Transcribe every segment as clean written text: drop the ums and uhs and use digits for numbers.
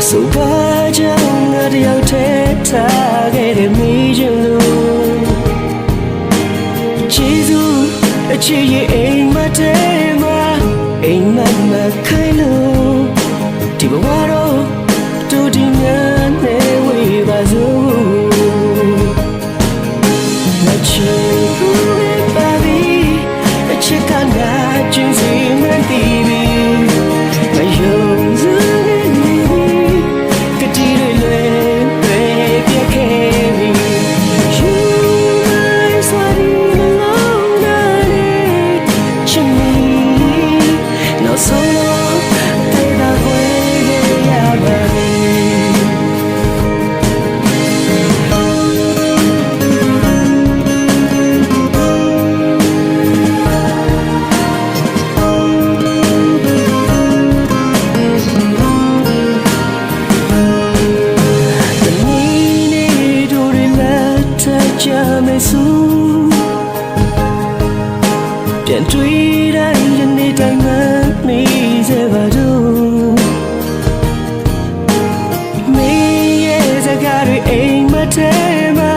So bajang adiyaw teta gede mijulu Jisu achiye aim matema aim matma kailo Tibawaro to dinane we bazu Nachu baby achikana jinsi mantibi Mayonzuပြန်တွေ့တိုင်းယနေ့တိုင်းမှမေးစေပါတော့မေးရဲ့စကားတွေအိမ်မထဲမှာ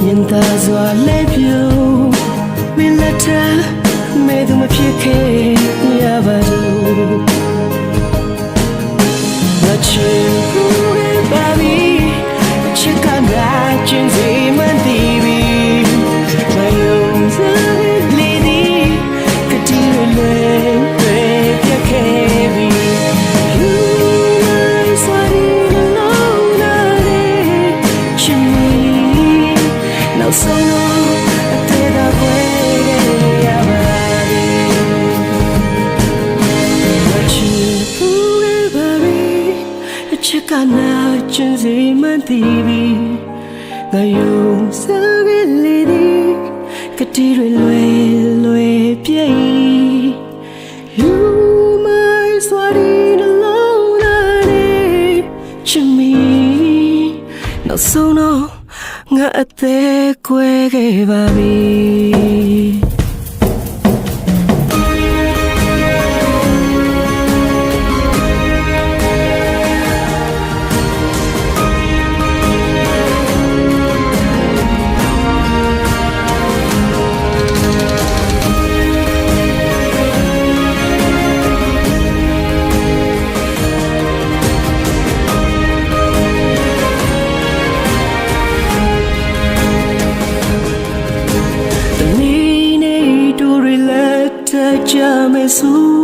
မြင်သာစွာလဲပြူမင်းလက်ထမဲသူမဖြစ်ခဲ့ရပါတော့ငါချစ်ဘူးရဲ့ပါပြီချစ်ကနာကျင်းစီမှန်တည်ပြီမယုံစချင်းစီမှန်တည်ပြီငါယုံစားကလေးဒီကတိတွေလွယ်ပြည့် You my sweating aloneချစ်မီနောက်ဆုံးတော့ငါအသက်ကွဲခဲ့ပါပြီကြမယ်ဆို